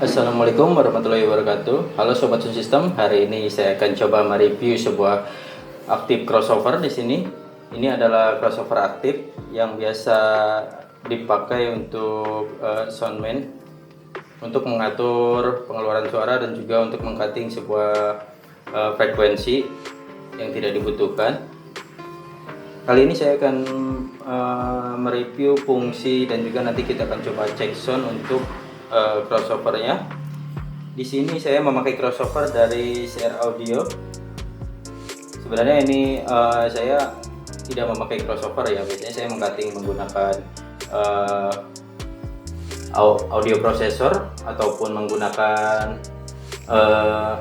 Assalamualaikum warahmatullahi wabarakatuh. Halo Sobat Sun System, hari ini saya akan coba mereview sebuah aktif crossover di sini. Ini adalah crossover aktif yang biasa dipakai untuk soundman, untuk mengatur pengeluaran suara dan juga untuk mengcutting sebuah frekuensi yang tidak dibutuhkan. Kali ini saya akan mereview fungsi dan juga nanti kita akan coba cek sound untuk crossovernya. Di sini saya memakai crossover dari CR Audio. Sebenarnya ini saya tidak memakai crossover ya. Biasanya saya mengcutting menggunakan audio processor ataupun menggunakan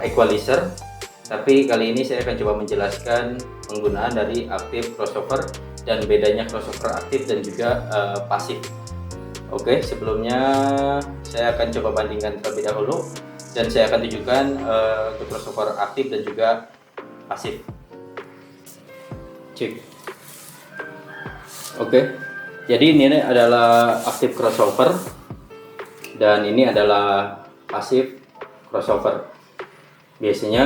equalizer. Tapi kali ini saya akan coba menjelaskan penggunaan dari aktif crossover dan bedanya crossover aktif dan juga pasif. Oke, sebelumnya saya akan coba bandingkan terlebih dahulu dan saya akan tunjukkan untuk crossover aktif dan juga pasif. Cek. Oke, jadi ini adalah aktif crossover dan ini adalah pasif crossover. Biasanya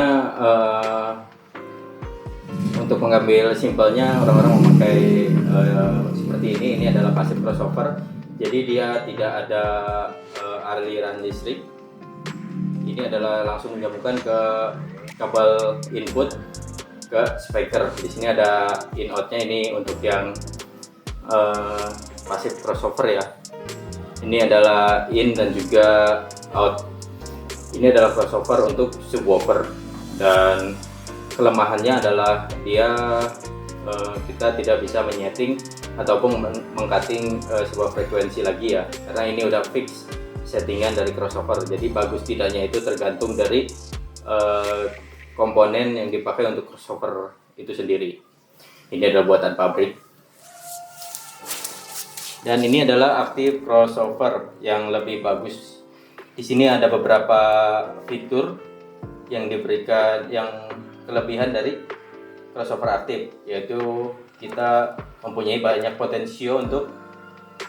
untuk mengambil simpelnya orang-orang memakai seperti ini. Ini adalah pasif crossover. Jadi dia tidak ada aliran listrik. Ini adalah langsung menyambungkan ke kabel input ke speaker. Di sini ada in outnya, ini untuk yang pasif crossover ya. Ini adalah in dan juga out. Ini adalah crossover untuk subwoofer dan kelemahannya adalah dia kita tidak bisa menyeting ataupun mengcutting sebuah frekuensi lagi ya, karena ini udah fix settingan dari crossover. Jadi bagus tidaknya itu tergantung dari komponen yang dipakai untuk crossover itu sendiri. Ini adalah buatan pabrik dan ini adalah aktif crossover yang lebih bagus. Di sini ada beberapa fitur yang diberikan, yang kelebihan dari crossover aktif, yaitu kita mempunyai banyak potensio untuk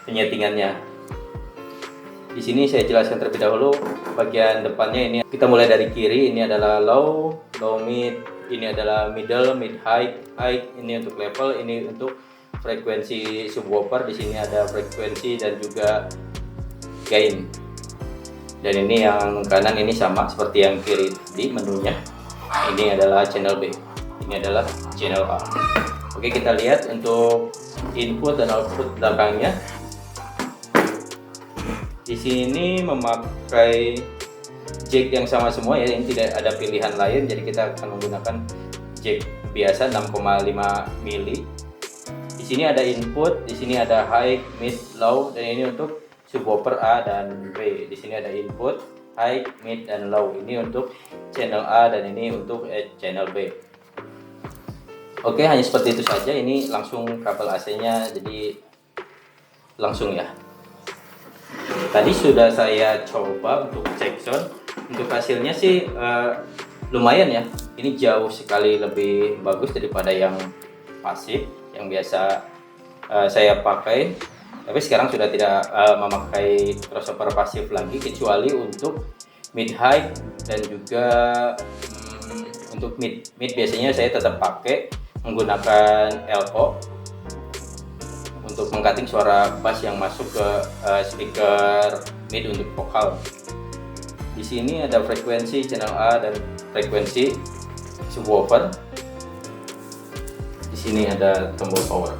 penyetingannya. Di sini saya jelaskan terlebih dahulu bagian depannya. Ini kita mulai dari kiri, ini adalah low, low mid, ini adalah middle, mid high, high, ini untuk level, ini untuk frekuensi subwoofer. Di sini ada frekuensi dan juga gain. Dan ini yang kanan ini sama seperti yang kiri di menunya. Ini adalah channel B. Ini adalah channel A. Oke, kita lihat untuk input dan output belakangnya. Di sini memakai jack yang sama semua ya, ini tidak ada pilihan lain. Jadi kita akan menggunakan jack biasa 6,5 mili. Di sini ada input, di sini ada high, mid, low, dan ini untuk subwoofer A dan B. Di sini ada input, high, mid, dan low. Ini untuk channel A dan ini untuk channel B. Oke, hanya seperti itu saja. Ini langsung kabel AC-nya, jadi langsung ya. Tadi sudah saya coba untuk cek sound. Untuk hasilnya sih lumayan ya. Ini jauh sekali lebih bagus daripada yang pasif yang biasa saya pakai. Tapi sekarang sudah tidak memakai crossover pasif lagi, kecuali untuk mid high dan juga untuk mid biasanya saya tetap pakai menggunakan elko untuk mengcutting suara bass yang masuk ke speaker mid untuk vokal. Di sini ada frekuensi channel A dan frekuensi subwoofer. Di sini ada tombol power.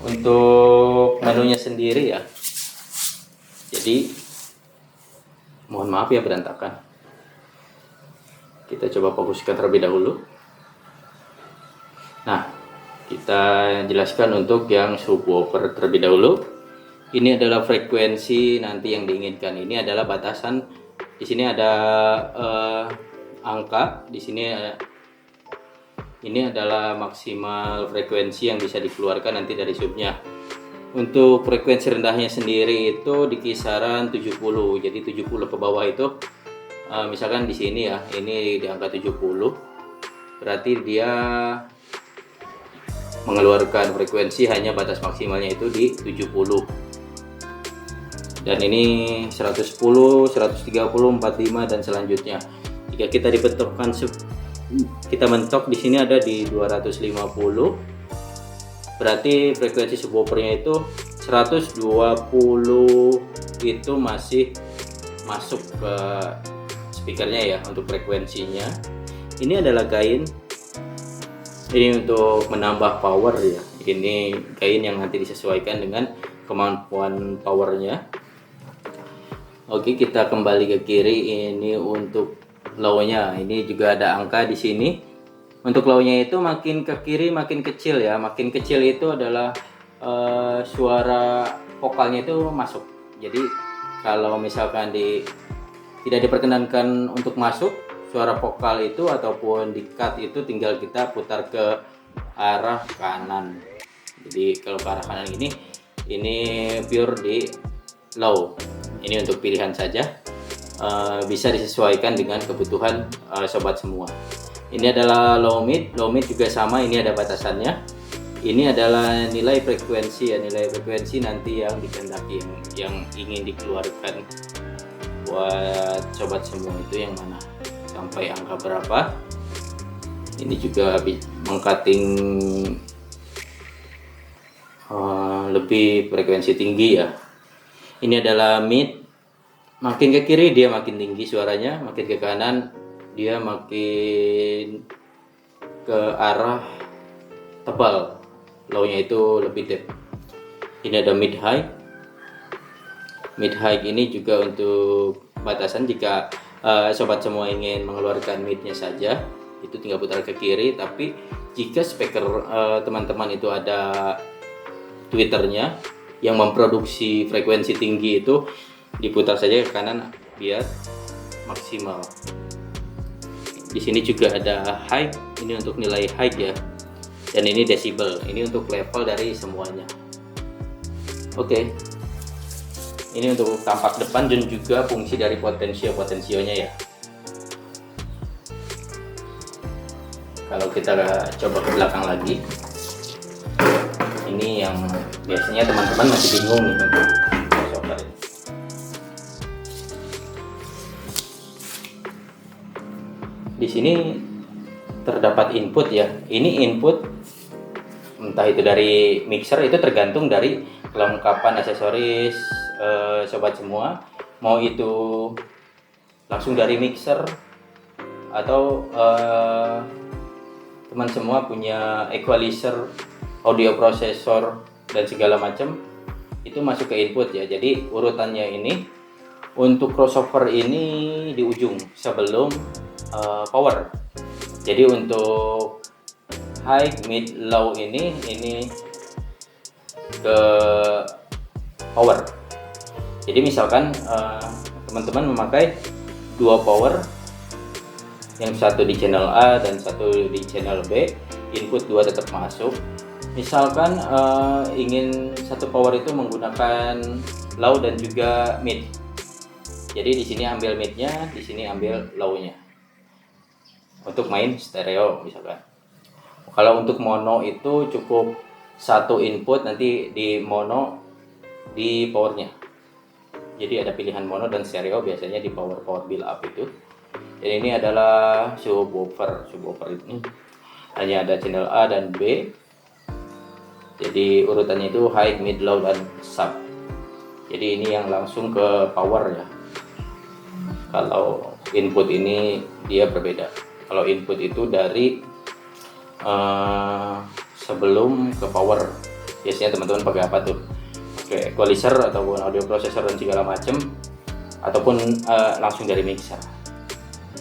Untuk menunya sendiri ya, jadi mohon maaf ya berantakan. Kita coba fokuskan terlebih dahulu. Nah, kita jelaskan untuk yang subwoofer terlebih dahulu. Ini adalah frekuensi nanti yang diinginkan. Ini adalah batasan. Di sini ada angka. Di sini ini adalah maksimal frekuensi yang bisa dikeluarkan nanti dari subnya. Untuk frekuensi rendahnya sendiri itu di kisaran 70. Jadi 70 ke bawah itu misalkan di sini ya, ini di angka 70. Berarti dia mengeluarkan frekuensi hanya batas maksimalnya itu di 70. Dan ini 110, 130, 45 dan selanjutnya. Jika kita kita mentok di sini ada di 250, berarti frekuensi subwoofernya itu 120 itu masih masuk ke speakernya ya untuk frekuensinya. Ini adalah gain, ini untuk menambah power ya. Ini gain yang nanti disesuaikan dengan kemampuan powernya. Oke, kita kembali ke kiri. Ini untuk low-nya. Ini juga ada angka di sini. Untuk low-nya itu makin ke kiri makin kecil ya. Makin kecil itu adalah suara vokalnya itu masuk. Jadi kalau misalkan tidak diperkenankan untuk masuk suara vokal itu ataupun di cut itu, tinggal kita putar ke arah kanan. Jadi kalau ke arah kanan ini pure di low. Ini untuk pilihan saja, bisa disesuaikan dengan kebutuhan sobat semua. Ini adalah low mid juga sama, ini ada batasannya. Ini adalah nilai frekuensi ya, nilai frekuensi nanti yang dikehendaki, yang ingin dikeluarkan buat sobat semua itu yang mana, sampai angka berapa. Ini juga mengcutting lebih frekuensi tinggi ya. Ini adalah mid, makin ke kiri dia makin tinggi suaranya, makin ke kanan dia makin ke arah tebal, low-nya itu lebih deep. Ini ada mid high. Mid high ini juga untuk batasan, jika sobat semua ingin mengeluarkan midnya saja itu tinggal putar ke kiri, tapi jika speaker teman-teman itu ada tweeternya yang memproduksi frekuensi tinggi, itu diputar saja ke kanan biar maksimal. Di sini juga ada high, ini untuk nilai high ya, dan ini decibel, ini untuk level dari semuanya. Oke, ini untuk tampak depan dan juga fungsi dari potensionya ya. Kalau kita coba ke belakang lagi, ini yang biasanya teman-teman masih bingung nih untuk crossover ini. Di sini terdapat input ya. Ini input entah itu dari mixer, itu tergantung dari kelengkapan aksesoris sobat semua. Mau itu langsung dari mixer atau teman semua punya equalizer, audio processor dan segala macam, itu masuk ke input ya. Jadi urutannya ini untuk crossover ini di ujung sebelum power. Jadi untuk high, mid, low ini ke power. Jadi misalkan teman-teman memakai dua power, yang satu di channel A dan satu di channel B, input dua tetap masuk. Misalkan ingin satu power itu menggunakan low dan juga mid, jadi di sini ambil midnya, di sini ambil low-nya untuk main stereo misalkan. Kalau untuk mono itu cukup satu input, nanti di mono di powernya. Jadi ada pilihan mono dan stereo biasanya di power build up itu. Dan ini adalah subwoofer ini hanya ada channel A dan B. Jadi urutannya itu high, mid, low dan sub. Jadi ini yang langsung ke power ya. Kalau input ini dia berbeda. Kalau input itu dari sebelum ke power, biasanya teman-teman pakai apa tuh? Pakai equalizer ataupun audio processor dan segala macam, ataupun langsung dari mixer.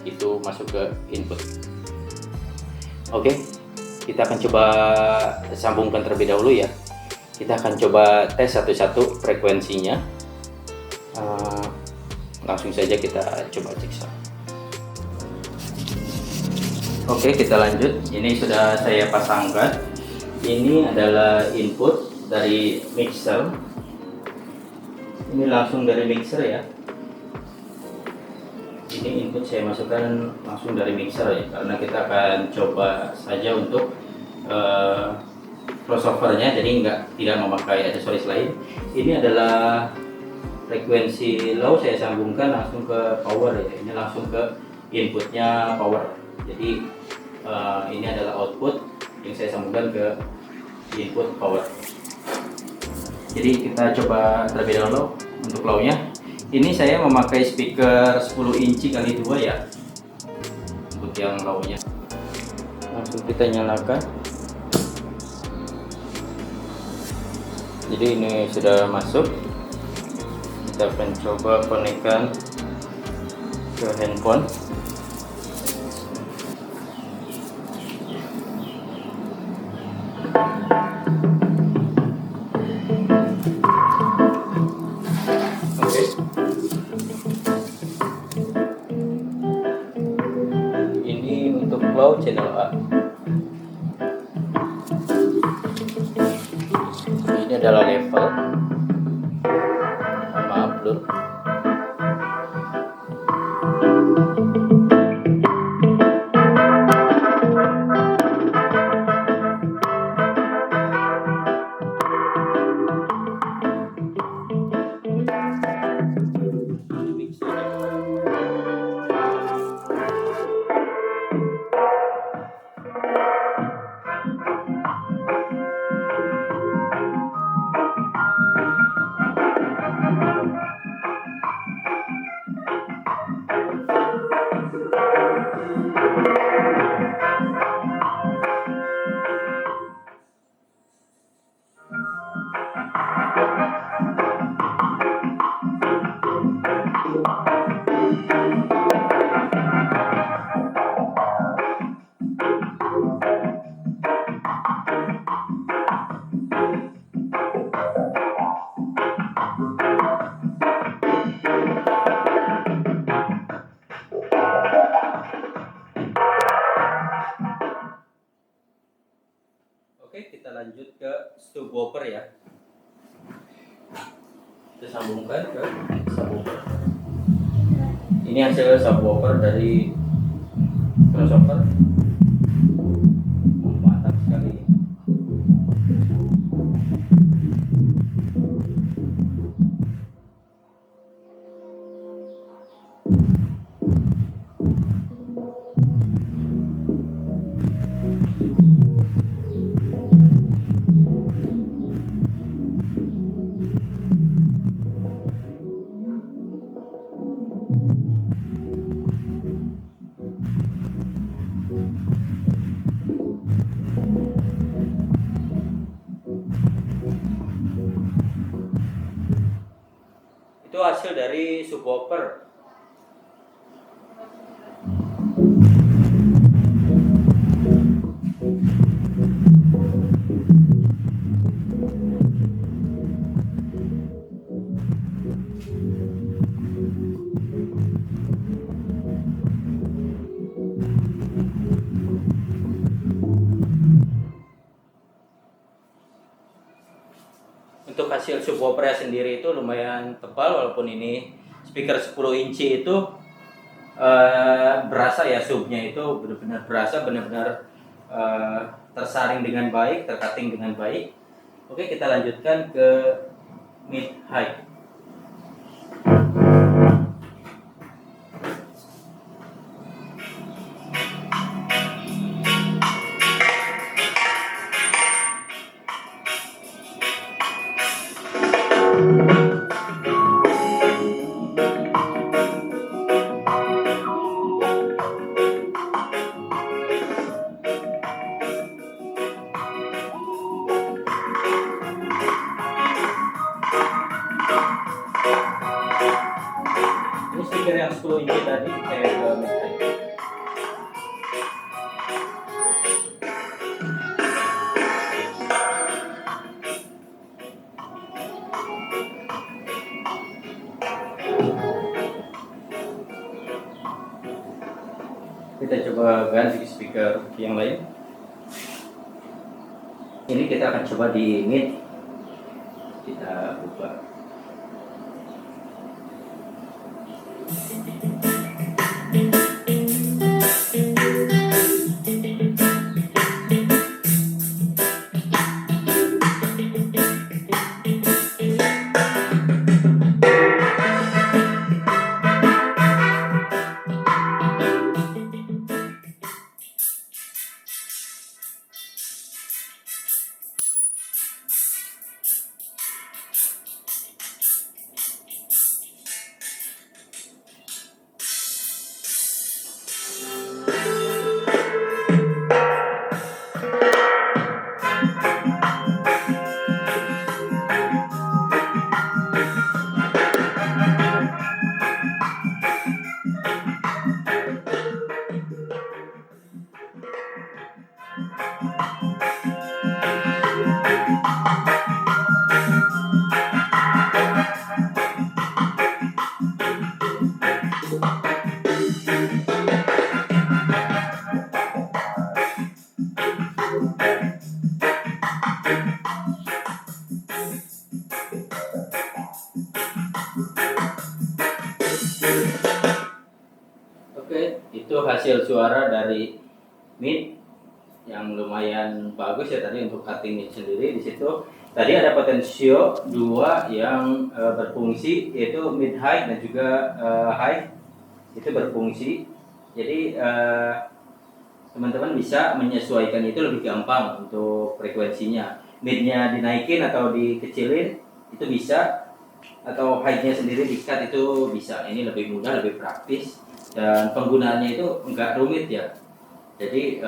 Itu masuk ke input. Oke, kita akan coba sambungkan terlebih dahulu ya. Kita akan coba tes satu-satu frekuensinya. Langsung saja kita coba cek sound. Oke, kita lanjut. Ini sudah saya pasangkan. Ini adalah input dari mixer. Ini langsung dari mixer ya. Ini input saya masukkan langsung dari mixer ya, karena kita akan coba saja untuk crossovernya, jadi tidak memakai aksesoris lain. Ini adalah frekuensi low saya sambungkan langsung ke power ya. Ini langsung ke inputnya power. Jadi ini adalah output yang saya sambungkan ke input power. Jadi kita coba terlebih dahulu untuk low-nya. Ini saya memakai speaker 10 inci kali 2 ya untuk yang low-nya. Langsung kita nyalakan. Jadi ini sudah masuk. Kita akan coba konekkan ke handphone. Oke. Ini untuk low channel A. Ini adalah level. Maaf blur. Oke, kita lanjut ke subwoofer ya. Kita sambungkan ke subwoofer. Ini hasil subwoofer dari crossover. Mantap sekali. Itu hasil dari subwoofer. Untuk hasil subwoofer sendiri itu lumayan tebal, walaupun ini speaker 10 inci itu berasa ya, subnya itu benar-benar berasa, benar-benar tersaring dengan baik, tercutting dengan baik. Oke, kita lanjutkan ke mid high. Ini speaker yang 10 inci tadi saya ke mid high. Kita coba ganti speaker yang lain. Ini kita akan coba di mid. Kita buka. hasil suara dari mic yang lumayan bagus ya tadi untuk cutting mic sendiri. Di situ tadi ada potensio 2 yang berfungsi, yaitu mid high dan juga high itu berfungsi. Jadi teman-teman bisa menyesuaikan itu lebih gampang untuk frekuensinya. Midnya dinaikin atau dikecilin itu bisa, atau high-nya sendiri di-cut itu bisa. Ini lebih mudah, lebih praktis, dan penggunaannya itu enggak rumit ya. Jadi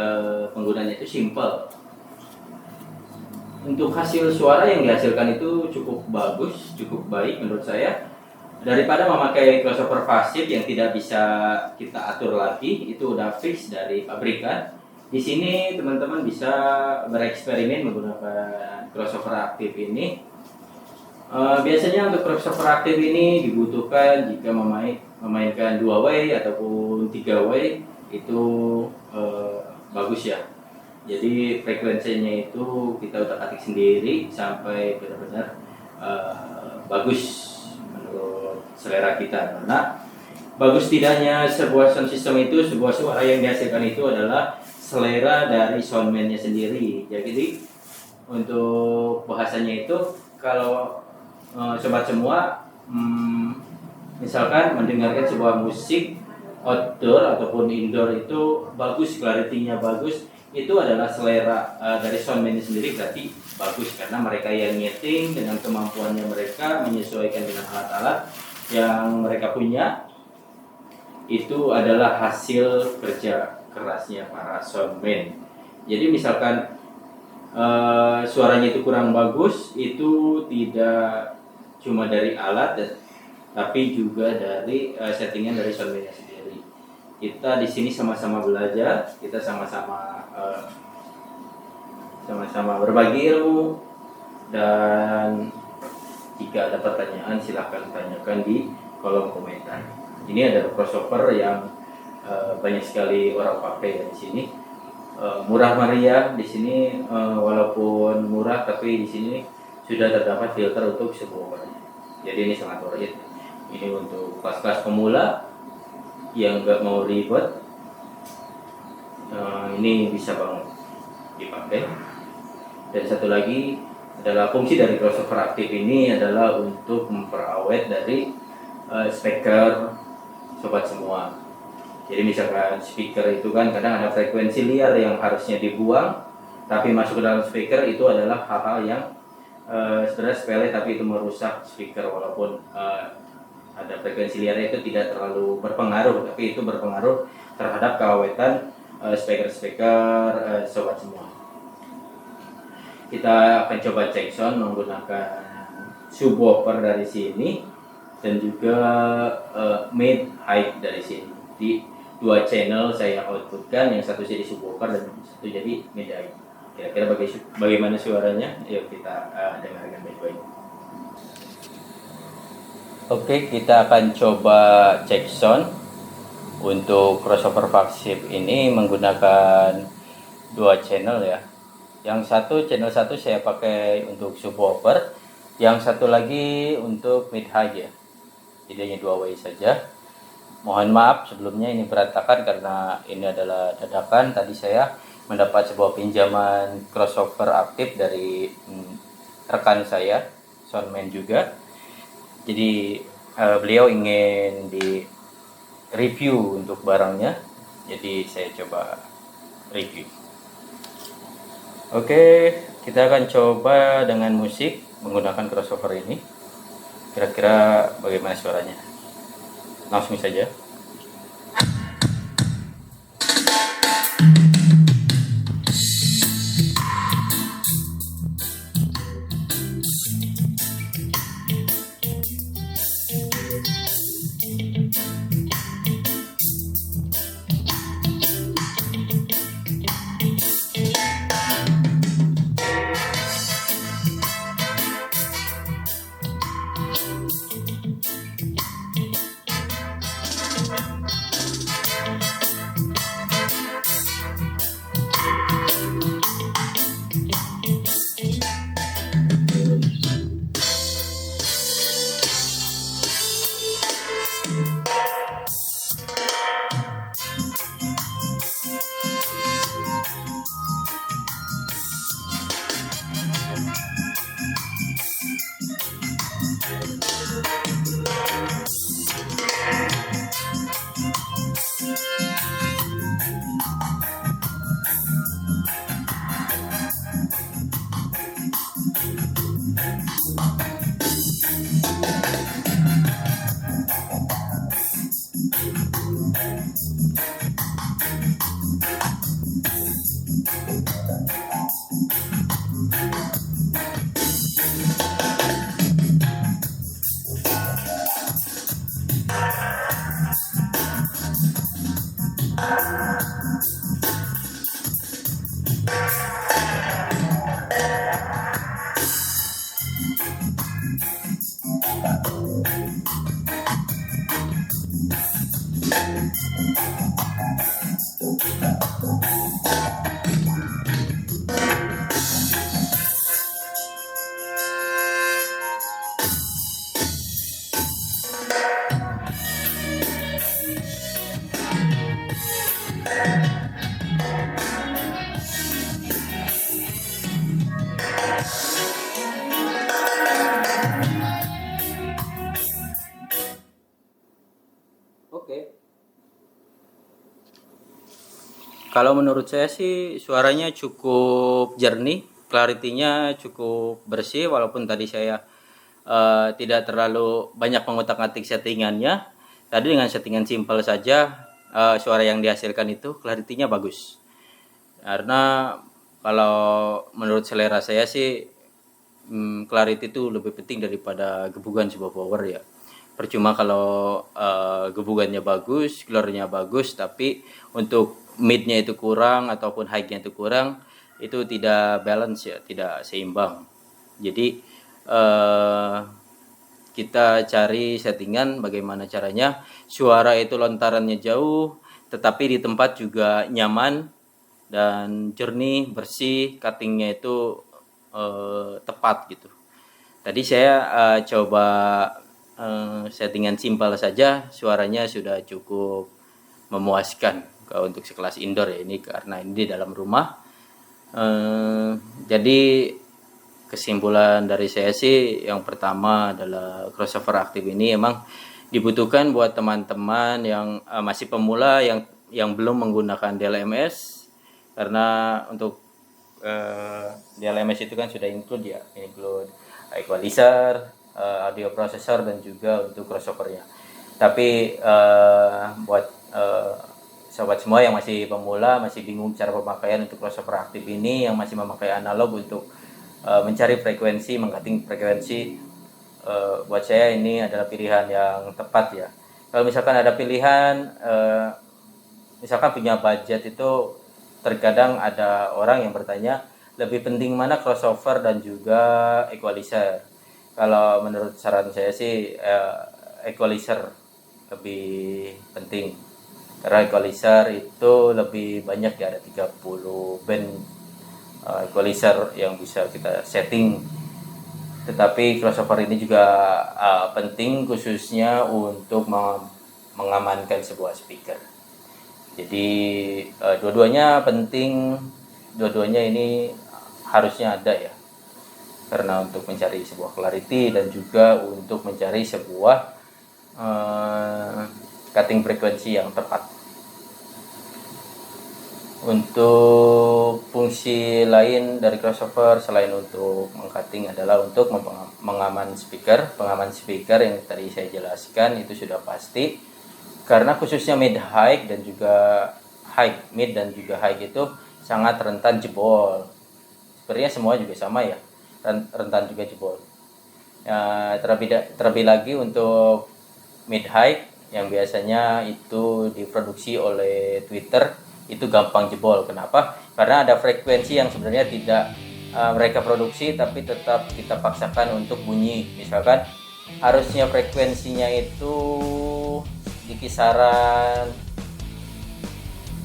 penggunaannya itu simple. Untuk hasil suara yang dihasilkan itu cukup bagus, cukup baik menurut saya. Daripada memakai crossover pasif yang tidak bisa kita atur lagi, itu udah fix dari pabrikan. Di sini teman-teman bisa bereksperimen menggunakan crossover aktif ini. Biasanya untuk crossover aktif ini dibutuhkan jika memainkan 2 way ataupun 3 way, itu bagus ya. Jadi frekuensinya itu kita udah ketik sendiri sampai benar-benar bagus menurut selera kita. Karena bagus tidaknya sebuah sound system itu, sebuah suara yang dihasilkan itu adalah selera dari soundman-nya sendiri. Jadi untuk bahasanya itu, kalau sobat semua misalkan mendengarkan sebuah musik outdoor ataupun indoor itu bagus, clarity-nya bagus, itu adalah selera dari soundman sendiri, berarti bagus karena mereka yang nyeting dengan kemampuannya mereka menyesuaikan dengan alat-alat yang mereka punya. Itu adalah hasil kerja kerasnya para soundman. Jadi misalkan suaranya itu kurang bagus, itu tidak cuma dari alat, tapi juga dari settingan dari soundman sendiri. Kita di sini sama-sama belajar, kita sama-sama berbagi ilmu, dan jika ada pertanyaan silahkan tanyakan di kolom komentar. Ini ada crossover yang banyak sekali orang pakai di sini. Murah meriah di sini, walaupun murah tapi di sini sudah terdapat filter untuk subwoofernya. Jadi ini sangat worth it. Ini untuk kelas-kelas pemula yang nggak mau ribet, ini bisa banget dipakai. Dan satu lagi adalah fungsi dari crossover aktif ini adalah untuk memperawet dari speaker sobat semua. Jadi misalkan speaker itu kan kadang ada frekuensi liar yang harusnya dibuang, tapi masuk ke dalam speaker, itu adalah hal-hal yang sebenarnya sepele tapi itu merusak speaker. Walaupun ada frekuensi liar itu tidak terlalu berpengaruh, tapi itu berpengaruh terhadap keawetan speaker-speaker sobat semua. Kita akan coba cek sound menggunakan subwoofer dari sini dan juga mid high dari sini. Di 2 channel saya outputkan, yang satu jadi subwoofer dan satu jadi mid high. Kira-kira bagaimana suaranya? Yuk kita dengarkan baik-baik. Oke, kita akan coba cek sound untuk crossover pasif ini menggunakan 2 channel ya. Yang satu, channel 1 saya pakai untuk subwoofer, yang satu lagi untuk mid high ya. Jadi hanya 2 way saja. Mohon maaf sebelumnya ini berantakan karena ini adalah dadakan. Tadi saya mendapat sebuah pinjaman crossover aktif dari rekan saya, soundman juga. Jadi beliau ingin di review untuk barangnya, jadi saya coba review. Oke, kita akan coba dengan musik menggunakan crossover ini. Kira-kira bagaimana suaranya? Langsung saja. Oke. Kalau menurut saya sih suaranya cukup jernih, clarity-nya cukup bersih, walaupun tadi saya tidak terlalu banyak mengutak-atik settingannya. Tadi dengan settingan simple saja suara yang dihasilkan itu clarity-nya bagus. Karena kalau menurut selera saya sih clarity itu lebih penting daripada gebugan sebuah power ya. Percuma kalau gebugannya bagus, glornya bagus, tapi untuk midnya itu kurang ataupun high-nya itu kurang, itu tidak balance ya, tidak seimbang. Jadi kita cari settingan bagaimana caranya suara itu lontarannya jauh, tetapi di tempat juga nyaman dan jernih, bersih, cuttingnya itu tepat gitu. Tadi saya coba settingan simpel saja, suaranya sudah cukup memuaskan kalau untuk sekelas indoor ya, ini karena ini di dalam rumah. Jadi kesimpulan dari saya sih yang pertama adalah crossover aktif ini emang dibutuhkan buat teman-teman yang masih pemula, yang belum menggunakan DLMS, karena untuk DLMS itu kan sudah include equalizer, audio processor, dan juga untuk crossovernya. Tapi buat sobat semua yang masih pemula, masih bingung cara pemakaian untuk crossover aktif ini, yang masih memakai analog untuk mencari frekuensi, mengcutting frekuensi, buat saya ini adalah pilihan yang tepat ya. Kalau misalkan ada pilihan, misalkan punya budget, itu terkadang ada orang yang bertanya lebih penting mana crossover dan juga equalizer. Kalau menurut saran saya sih equalizer lebih penting, karena equalizer itu lebih banyak ya, ada 30 band equalizer yang bisa kita setting. Tetapi crossover ini juga penting khususnya untuk mengamankan sebuah speaker. Jadi dua-duanya penting, dua-duanya ini harusnya ada ya, karena untuk mencari sebuah clarity dan juga untuk mencari sebuah cutting frekuensi yang tepat. Untuk fungsi lain dari crossover selain untuk mengcutting adalah untuk pengaman speaker yang tadi saya jelaskan itu sudah pasti, karena khususnya mid dan juga high itu sangat rentan jebol. Sebenarnya semua juga sama ya, rentan juga jebol. Terlebih lagi untuk mid high yang biasanya itu diproduksi oleh Twitter, itu gampang jebol. Kenapa? Karena ada frekuensi yang sebenarnya tidak mereka produksi, tapi tetap kita paksakan untuk bunyi. Misalkan harusnya frekuensinya itu di kisaran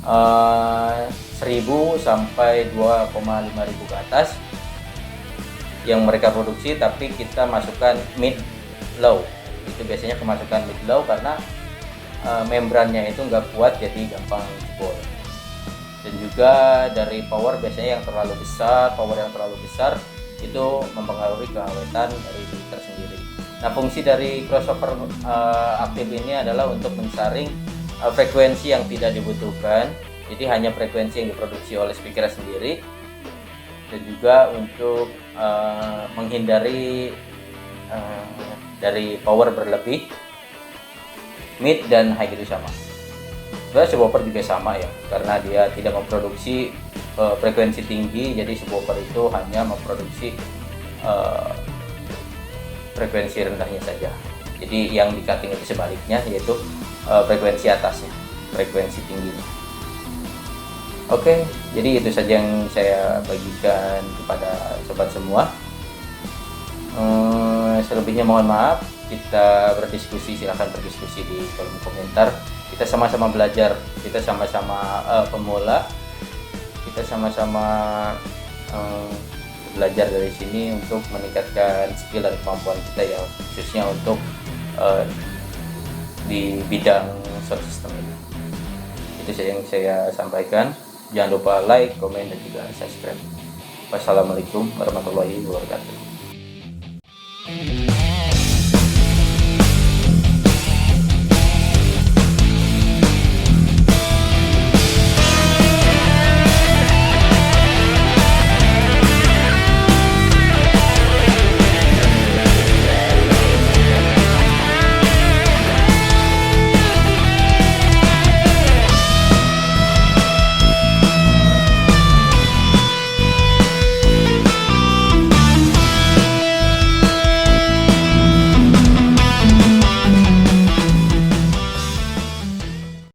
1000 sampai 2,5 ribu ke atas yang mereka produksi, tapi kita masukkan mid low. Itu biasanya kemasukan mid low karena membrannya itu nggak kuat, jadi gampang jebol. Dan juga dari power biasanya yang terlalu besar itu mempengaruhi keawetan dari filter sendiri. Nah, fungsi dari crossover aktif ini adalah untuk mensaring frekuensi yang tidak dibutuhkan, jadi hanya frekuensi yang diproduksi oleh speaker sendiri, dan juga untuk menghindari dari power berlebih. Mid dan high itu sama. Sebenarnya subwoofer juga sama ya, karena dia tidak memproduksi frekuensi tinggi, jadi subwoofer itu hanya memproduksi frekuensi rendahnya saja. Jadi yang di cutting itu sebaliknya, yaitu frekuensi atasnya, frekuensi tingginya. Oke, jadi itu saja yang saya bagikan kepada sobat semua. Selebihnya mohon maaf. Kita berdiskusi, silahkan berdiskusi di kolom komentar. Kita sama-sama belajar, kita sama-sama pemula, kita sama-sama belajar dari sini untuk meningkatkan skill dan kemampuan kita ya, khususnya untuk di bidang sound system ini. Itu saja yang saya sampaikan. Jangan lupa like, komen, dan juga subscribe. Wassalamualaikum warahmatullahi wabarakatuh.